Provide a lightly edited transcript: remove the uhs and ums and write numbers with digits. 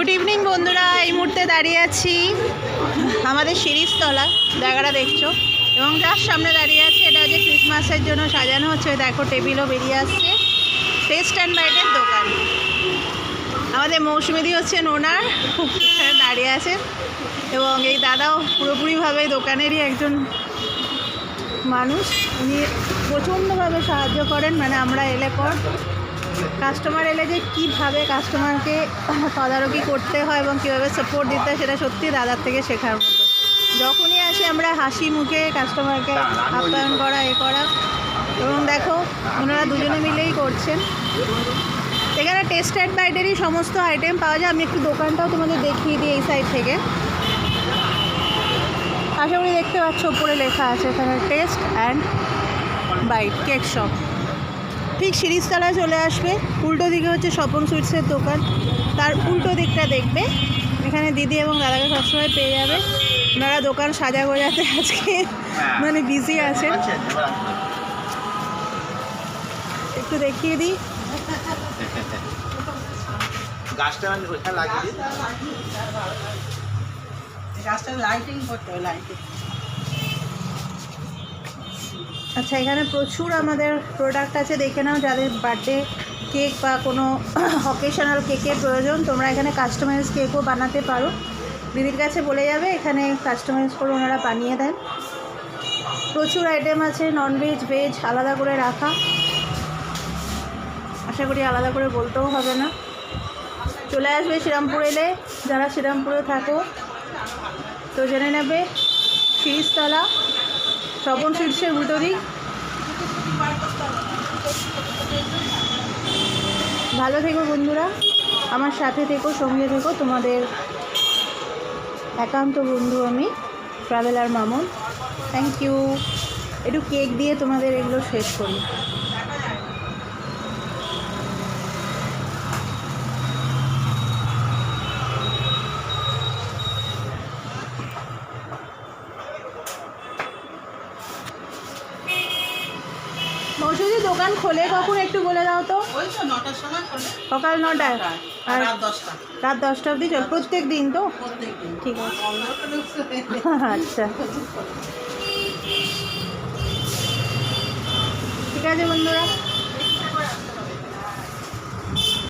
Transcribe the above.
Good evening বন্ধুরা, এই মুহূর্তে দাঁড়িয়ে আছি আমাদের শিরিষতলা, জায়গাটা দেখছো, এবং যার সামনে দাঁড়িয়ে আছি এটা হচ্ছে ক্রিসমাসের জন্য সাজানো হচ্ছে। দেখো টেবিলও বেরিয়ে আসছে, টেস্ট অ্যান্ড বাইটের দোকান। আমাদের মৌসুমিদি হচ্ছেন ওনার, দাঁড়িয়ে আছেন, এবং এই দাদাও পুরোপুরিভাবে দোকানেরই একজন মানুষ। উনি প্রচণ্ডভাবে সাহায্য করেন, মানে আমরা এলে পর কাস্টমার এলে যে কীভাবে কাস্টমারকে তদারকি করতে হয় এবং কীভাবে সাপোর্ট দিতে হয় সেটা সত্যি দাদার থেকে শেখার মতো। যখনই আসি আমরা হাসি মুখে কাস্টমারকে আপ্যায়ন করা করা, এবং দেখো ওনারা দুজনে মিলেই করছেন। এখানে টেস্ট অ্যান্ড বাইটেরই সমস্ত আইটেম পাওয়া যায়। আমি একটু দোকানটাও তোমাদের দেখিয়ে দিই এই সাইড থেকে। আশা করি দেখতে পাচ্ছ, উপরে লেখা আছে এখানে taste and bite cake shop. ঠিক শিরিষতলায় চলে আসবে, উল্টো দিকে হচ্ছে স্বপন সুইটসের দোকান, তার উল্টো দিকটা দেখবে। এখানে দিদি এবং দাদাকে সবসময় পেয়ে যাবে। ওনারা দোকান সাজা গোজাতে আজকে মানে বিজি আছেন। একটু দেখিয়ে দিই, আচ্ছা এখানে প্রচুর আমাদের প্রোডাক্ট আছে, দেখে নাও। যাদের বার্থডে কেক বা কোনো অকেশনাল কেকের প্রয়োজন, তোমরা এখানে কাস্টমাইজ কেকও বানাতে পারো। দিদির কাছে বলে যাবে, এখানে কাস্টমাইজ করে ওনারা বানিয়ে দেন। প্রচুর আইটেম আছে, ননভেজ ভেজ আলাদা করে রাখা, আশা করি আলাদা করে বলতেও হবে না। চলে আসবে শ্রীরামপুর এলে, যারা শ্রীরামপুরে থাকো তো জেনে নেবে, শিরিষতলা স্বপন সুইটসের উল্টো দিক। ভালো থেকো বন্ধুরা, আমার সাথে থেকো, সঙ্গে থেকো। তোমাদের একান্ত বন্ধু আমি, ট্রাভেলার মামুন। Thank you. একটু কেক দিয়ে তোমাদের এগুলো শেষ করি। মৌসুমি দোকান খোলে কখন একটু বলে দাও তো? ওই তো 9টার সময় খোলে, সকাল 9টায় আর রাত 10টা অবধি চল, প্রত্যেক দিন তো? প্রত্যেকদিন। ঠিক আছে, আচ্ছা ঠিক আছে বন্ধুরা।